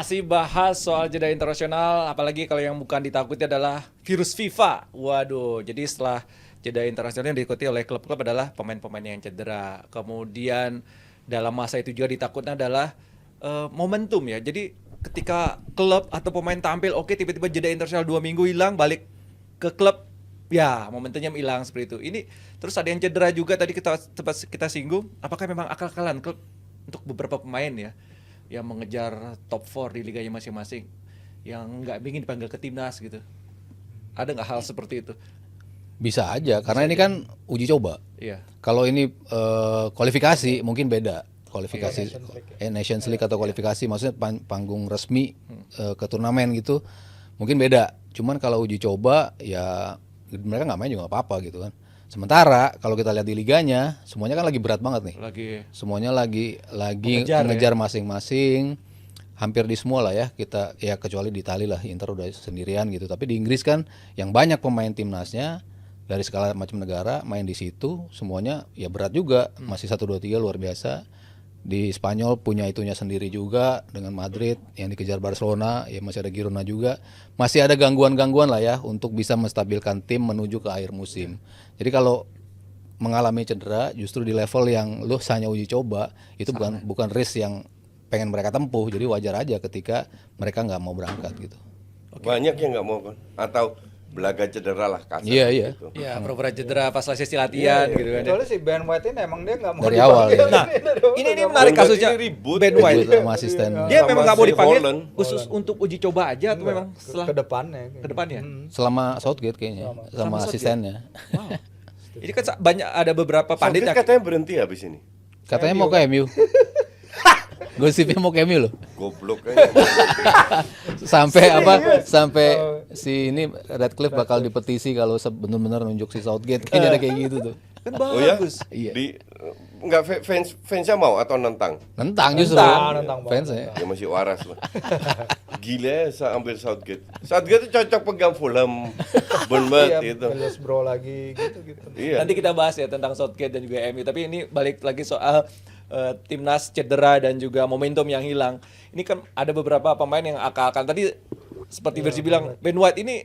Masih bahas soal jeda internasional, apalagi kalau yang bukan ditakuti adalah virus FIFA. Waduh, jadi setelah jeda internasional yang diikuti oleh klub-klub adalah pemain-pemain yang cedera. Kemudian dalam masa itu juga ditakutnya adalah momentum ya. Jadi ketika klub atau pemain tampil oke, tiba-tiba jeda internasional 2 minggu hilang, balik ke klub, ya momentumnya hilang seperti itu. Ini terus ada yang cedera juga, tadi kita singgung. Apakah memang akal-akalan klub untuk beberapa pemain ya yang mengejar top 4 di liganya masing-masing, yang nggak ingin dipanggil ke timnas gitu? Ada nggak hal seperti itu? Bisa aja, karena ini kan uji coba. Iya. Kalau ini kualifikasi mungkin beda. Kualifikasi Nations League atau kualifikasi, maksudnya panggung resmi ke turnamen gitu, mungkin beda. Cuman kalau uji coba ya mereka nggak main juga nggak apa-apa gitu kan. Sementara kalau kita lihat di liganya, semuanya kan lagi berat banget nih. Semuanya lagi mengejar masing-masing. Hampir di semua lah ya, kita ya kecuali di Itali lah, Inter udah sendirian gitu. Tapi di Inggris kan yang banyak pemain timnasnya dari segala macam negara main di situ, semuanya ya berat juga. Masih 1 2 3 luar biasa. Di Spanyol punya itunya sendiri juga dengan Madrid yang dikejar Barcelona, ya masih ada Girona juga. Masih ada gangguan-gangguan lah ya untuk bisa menstabilkan tim menuju ke akhir musim. Jadi kalau mengalami cedera justru di level yang lu hanya uji coba, itu bukan risk yang pengen mereka tempuh. Jadi wajar aja ketika mereka nggak mau berangkat gitu. Banyak yang nggak mau kan, atau belaga cedera lah kasar. Iya. Gitu. Ya, pura-pura cedera pas sesi latihan gitu kan. Soalnya si Ben White ini emang dia nggak mau Dari awal, dipanggil. ya. Nah, ini menarik Ben White kasusnya ini ribut. Ben White. Sama asisten. Dia memang nggak mau si dipanggil Holland. khusus untuk uji coba aja atau memang setelah ke depannya. ke depannya? Selama Southgate kayaknya, sama asistennya. Wow. Ini kan banyak ada beberapa pandit Southgate yang katanya berhenti habis ini. Katanya mau ke MU. Gosipnya mau ke MU loh. Goblok aja. Sampai si ini Radcliffe bakal dipetisi kalau benar-benar nunjuk si Southgate. Kayaknya ada kayak gitu tuh. kan Oh ya? bagus. Iya. Enggak fansnya mau atau nentang? Nentang justru. Nentang banget. Fansnya. Ya masih waras lah. Gila ya saya ambil Southgate. Southgate itu cocok pegang Fulham, Bournemouth Iya, itu. Middlesbrough lagi gitu. Iya. Nanti kita bahas ya tentang Southgate dan juga MU. Tapi ini balik lagi soal timnas cedera dan juga momentum yang hilang. Ini kan ada beberapa pemain yang akal-akalan. Tadi seperti Versi bilang, Ben White ini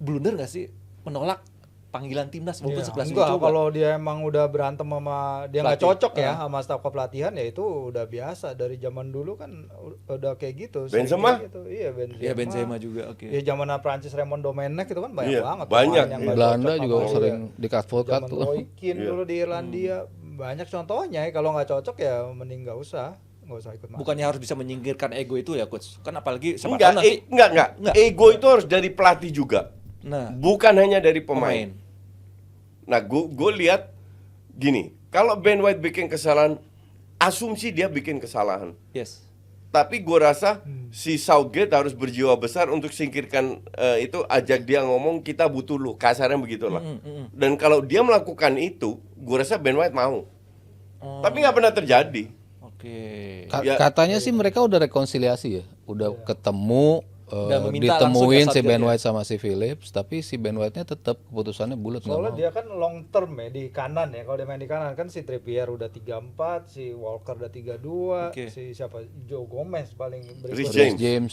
blunder nggak sih menolak panggilan timnas walaupun sekelas uji Enggak, coba? kalau dia emang udah berantem sama dia nggak Pelatih. cocok ya sama staf pelatihan ya itu udah biasa dari zaman dulu kan udah kayak gitu. sering Benzema? kayak gitu. Iya Benzema. Iya, Benzema juga. Oke. Ya zaman Prancis Raymond Domenech itu kan banyak Iya, banget. banyak. pemain yang Di nggak Belanda cocok juga sama sering dia. di-advokat Zaman tuh. Roy Keane Iya. dulu di Irlandia banyak contohnya. Kalau nggak cocok ya mending nggak usah ikut main. Bukannya harus bisa menyingkirkan ego itu ya, coach? Kan apalagi siapa Enggak, tahu nanti enggak. Enggak. Ego itu harus dari pelatih juga. nah, Bukan hanya dari pemain. pemain. Nah, gue lihat gini, kalau Ben White bikin kesalahan, asumsi dia bikin kesalahan. Yes. Tapi gue rasa si Southgate harus berjiwa besar untuk singkirkan itu, ajak dia ngomong kita butuh lu, kasarnya begitulah. Dan kalau dia melakukan itu, gue rasa Ben White mau. Tapi nggak pernah terjadi. Oke. Ya. Katanya sih mereka udah rekonsiliasi ya, udah ketemu, Dan meminta langsung ditemuin ke si Ben Southgate ya? White sama si Phillips, tapi si Ben White-nya tetap keputusannya bulat nggak Soalnya mau. dia kan long term ya di kanan ya. Kalau dia main di kanan kan si Trippier udah 34, si Walker udah 32, Oke. si siapa Joe Gomez paling Rhys berikutnya. James. James.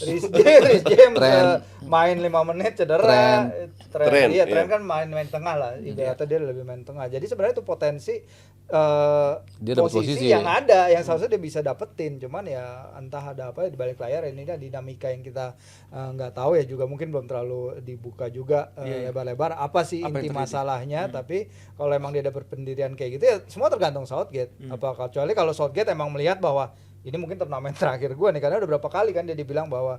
Rhys James Trent. main 5 menit cedera. Trent, Iya, iya. Trent kan main tengah lah. Ibaratnya dia lebih main tengah. Jadi sebenarnya itu potensi Dia dapat posisi yang ya. ada yang seharusnya dia bisa dapetin. Cuman ya entah ada apa di balik layar ini kan dinamika yang kita nggak tahu ya juga mungkin belum terlalu dibuka juga lebar-lebar apa sih Apa inti yang terjadi? masalahnya. Tapi kalau emang dia ada berpendirian kayak gitu ya semua tergantung Southgate. Apa kecuali kalau Southgate emang melihat bahwa ini mungkin turnamen terakhir gue nih karena udah berapa kali kan dia dibilang bahwa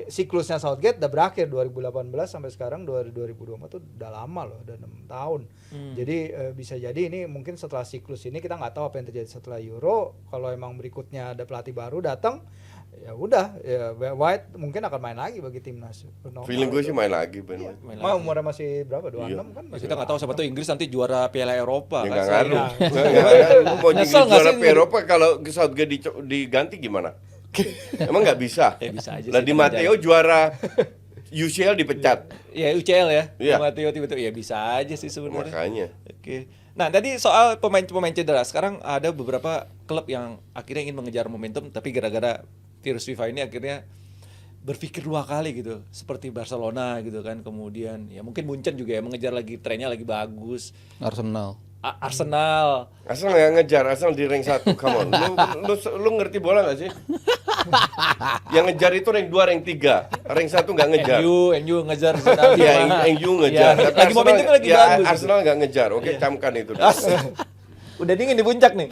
siklusnya Southgate udah berakhir 2018 sampai sekarang 2024 tuh udah lama loh, udah 6 tahun. Jadi bisa jadi ini mungkin setelah siklus ini kita nggak tahu apa yang terjadi setelah Euro. Kalau emang berikutnya ada pelatih baru datang, ya udah ya White mungkin akan main lagi bagi timnas. Feeling gue sih main lagi Ben White. Mau umurnya masih berapa? 26 Iya. kan? Ya, kita nggak tahu siapa tuh Inggris nanti juara Piala Eropa. Ya kan? nggak ngaruh. Nah. Nggak ngaruh. Mau jadi Nyesel nggak juara sih? Piala Eropa kalau Southgate diganti gimana? Emang nggak bisa? Ya bisa aja Lah sih, Di terjadi. Matteo juara UCL dipecat. Ya UCL ya. Iya. Matteo tiba-tiba ya bisa aja sih sebenarnya. Makanya. Oke. Nah, tadi soal pemain-pemain cedera. Sekarang ada beberapa klub yang akhirnya ingin mengejar momentum tapi gara-gara virus FIFA ini akhirnya berpikir 2 kali gitu, seperti Barcelona gitu kan, kemudian ya mungkin Munchen juga ya mengejar lagi trennya lagi bagus. Arsenal. Arsenal. Arsenal nggak ngejar, Arsenal di rank 1, come on. Lu ngerti bola nggak sih? Yang ngejar itu rank 2, rank 3. Rank 1 nggak ngejar. MU ngejar Zidane. Iya, MU ngejar. Ya, Tapi lagi momentumnya lagi ya, bagus. Arsenal nggak ngejar. Oke, camkan itu. Udah dingin di puncak nih.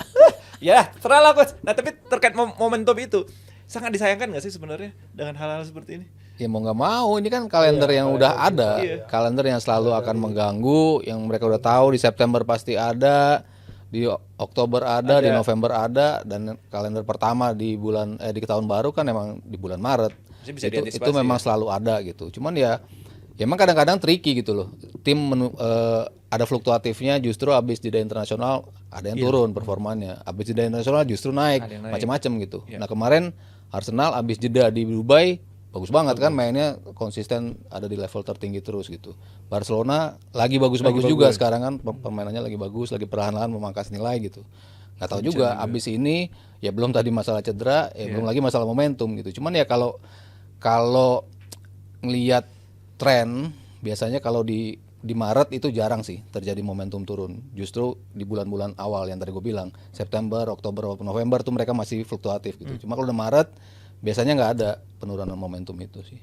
Ya, terserah lah coach. Nah, tapi terkait momentum itu sangat disayangkan nggak sih sebenarnya dengan hal-hal seperti ini? Ya mau nggak mau, ini kan kalender yang udah ada, kalender yang selalu akan mengganggu, yang mereka udah tahu di September pasti ada, di Oktober ada, di November ada, dan kalender pertama di bulan di tahun baru kan emang di bulan Maret. Bisa Itu diantisipasi memang selalu ada gitu. Cuman ya emang kadang-kadang tricky gitu loh. Tim ada fluktuatifnya, justru habis jeda internasional ada yang turun performanya, habis jeda internasional justru naik, Ada yang naik. macam-macam gitu. Nah kemarin Arsenal habis jeda di Dubai bagus banget kan, mainnya konsisten ada di level tertinggi terus gitu. Barcelona lagi bagus-bagus juga sekarang kan, permainannya lagi bagus, lagi perlahan-lahan memangkas nilai gitu. Nggak tahu juga abis ini ya belum tadi masalah cedera, ya belum lagi masalah momentum gitu. Cuman ya kalau ngelihat tren biasanya kalau di Maret itu jarang sih terjadi momentum turun. Justru di bulan-bulan awal yang tadi gue bilang, September, Oktober, November tuh mereka masih fluktuatif gitu. Cuma kalau udah Maret biasanya nggak ada penurunan momentum itu sih.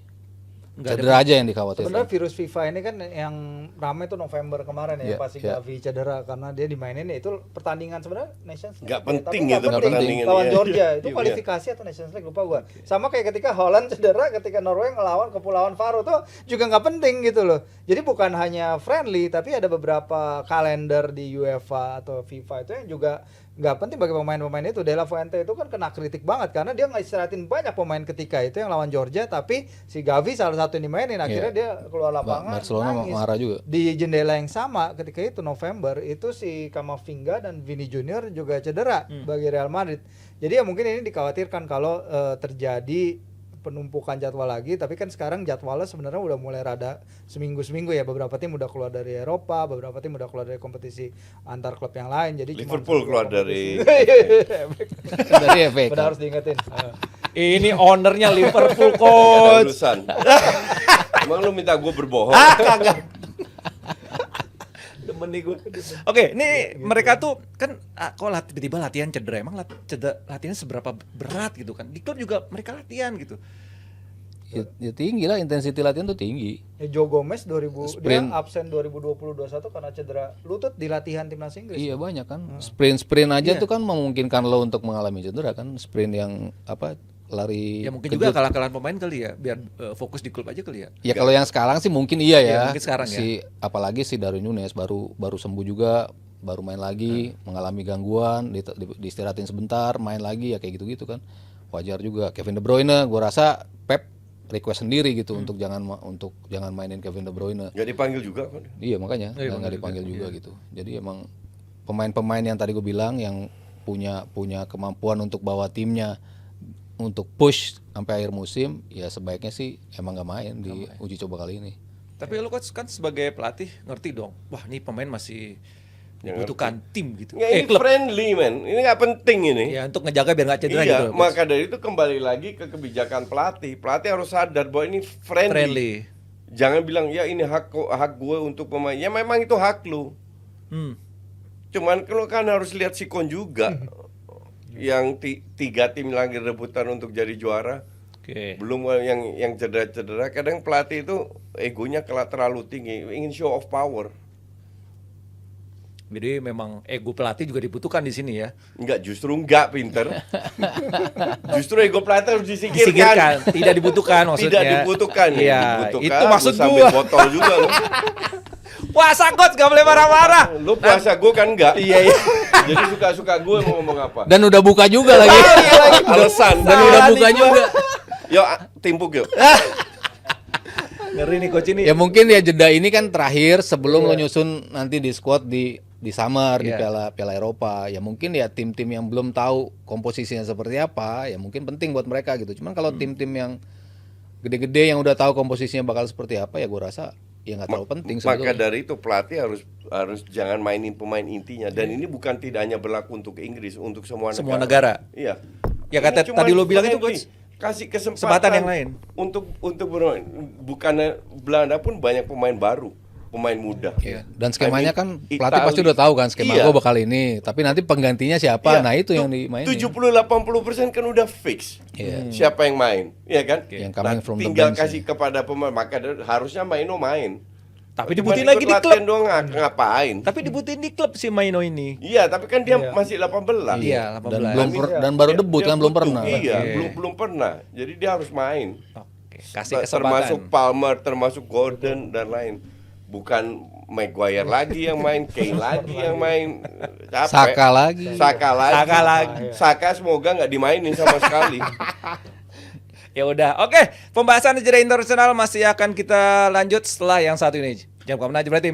Cedera aja yang dikhawatirkan. Sebenarnya virus FIFA ini kan yang ramai tuh November kemarin ya, Iya, pasti iya. Gavi cedera karena dia dimainin ya itu pertandingan sebenarnya Nations League. Nggak Tapi penting nggak itu penting. pertandingan, Lawan iya. Georgia itu Iya. kualifikasi atau Nations League lupa gua. Sama kayak ketika Holland cedera ketika Norway ngelawan Kepulauan Faroe tuh juga nggak penting gitu loh. Jadi bukan hanya friendly tapi ada beberapa kalender di UEFA atau FIFA itu yang juga nggak penting bagi pemain-pemain itu. De La Fuente itu kan kena kritik banget karena dia nggak istirahatin banyak pemain ketika itu yang lawan Georgia, tapi si Gavi salah satu yang dimainin akhirnya dia keluar lapangan Barcelona nangis. marah juga. Di jendela yang sama ketika itu November itu si Camavinga dan Vini Junior juga cedera bagi Real Madrid. Jadi ya mungkin ini dikhawatirkan kalau terjadi penumpukan jadwal lagi, tapi kan sekarang jadwalnya sebenarnya udah mulai rada seminggu-seminggu ya. Beberapa tim udah keluar dari Eropa, beberapa tim udah keluar dari kompetisi antar klub yang lain. Jadi cuma Liverpool keluar kompetisi. Dari FA Benar, Cup. harus diingetin. Ini ownernya Liverpool coach. Urusan. Emang lu minta gue berbohong? Kagak. Demen nih gue. Oke, ini mereka tuh kan kok tiba-tiba latihan cedera. Emang latihannya seberapa berat gitu kan? Di klub juga mereka latihan gitu. Ya tinggi lah, intensity latihan tuh tinggi. Joe Gomez 2000 Sprint. dia absen 2020-21 karena cedera lutut di latihan timnas Inggris. Iya banyak kan. Sprint aja Iya. tuh kan memungkinkan lo untuk mengalami cedera kan. Sprint yang lari Ya mungkin kejut. juga kalah-kalahan pemain kali ya, biar fokus di klub aja kali ya. Ya kalau yang sekarang sih mungkin iya ya. Iya, mungkin sekarang ya. Apalagi si Darwin Núñez baru sembuh juga, baru main lagi, mengalami gangguan, diistirahatin sebentar, main lagi ya kayak gitu-gitu kan. Wajar juga. Kevin De Bruyne gua rasa Pep request sendiri gitu untuk jangan mainin Kevin De Bruyne. Nggak dipanggil juga kan? Iya makanya nggak dipanggil juga gitu. Jadi emang pemain-pemain yang tadi gue bilang yang punya kemampuan untuk bawa timnya untuk push sampai akhir musim, ya sebaiknya sih emang nggak main di uji coba kali ini. Tapi lo coach kan sebagai pelatih ngerti dong. Wah, ini pemain masih dibutuhkan tim gitu. Ya, ini Klub. friendly man, ini nggak penting ini. Ya untuk ngejaga biar nggak cedera Iya, gitu. Coach. maka dari itu kembali lagi ke kebijakan pelatih. Pelatih harus sadar bahwa ini friendly. Friendly. Jangan bilang ya ini hak gue untuk pemain. Ya memang itu hak lu. Cuman kalau kan harus lihat sikon juga. Yang tiga tim lagi rebutan untuk jadi juara. Oke. Belum yang cedera-cedera. Kadang pelatih itu egonya terlalu tinggi, ingin show of power. Jadi memang ego pelatih juga dibutuhkan di sini ya. Enggak, justru enggak pinter. Justru ego pelatih harus disingkirkan. Disingkirkan, tidak dibutuhkan maksudnya. Tidak dibutuhkan. Iya, dibutuhkan. itu maksud sambil gua. botol juga lu. Puasa coach, gak boleh marah-marah. Lu puasa gue kan enggak. Iya. Jadi suka-suka gue mau ngomong apa. Dan udah buka juga lagi. Alasan. Dan udah buka juga. Yuk, timpuk yuk. Ngeri nih coach ini. Ya mungkin ya jeda ini kan terakhir sebelum lo nyusun nanti di squad di summer di Piala Eropa. Ya mungkin ya tim-tim yang belum tahu komposisinya seperti apa, ya mungkin penting buat mereka gitu. Cuman kalau tim-tim yang gede-gede yang udah tahu komposisinya bakal seperti apa, ya gue rasa ya nggak terlalu penting Maka sebetulnya. dari itu pelatih harus jangan mainin pemain intinya. Dan ini bukan tidak hanya berlaku untuk Inggris, untuk semua Semua negara. Iya. Ya Ini kata cuma tadi lo bilang itu friendly. coach. kasih kesempatan Kesempatan yang lain. untuk bermain. Bukannya Belanda pun banyak pemain baru, pemain muda. Iya. Dan skemanya kan I mean, pelatih pasti Itali. udah tahu kan skema Iya. gue bakal ini. Tapi nanti penggantinya siapa? Iya. Nah itu yang dimainin. 70-80% kan udah fix. Iya. Siapa yang main, ya kan? Yang coming from the tinggal bench, kasih ya. kepada pemain, maka harusnya Maino main. Tapi Cuman dibutuhin ikut lagi di latihan klub. doang ngapain? Tapi dibutuhin di klub si Maino ini. Iya, tapi kan dia Iya. masih 18. Iya, 18. Dan baru Dia- debut dia kan belum butuh, pernah. Iya, Oke. belum pernah. Jadi dia harus main. Oke, kasih kesempatan. Termasuk Palmer, termasuk Gordon dan lain. Bukan Maguire lagi yang main, Kane lagi yang main. Capek. Saka lagi. Saka lagi. Saka lagi. Saka semoga nggak dimainin sama sekali. Ya udah, oke. Pembahasan jeda internasional masih akan kita lanjut setelah yang satu ini. Jangan kemana aja berarti.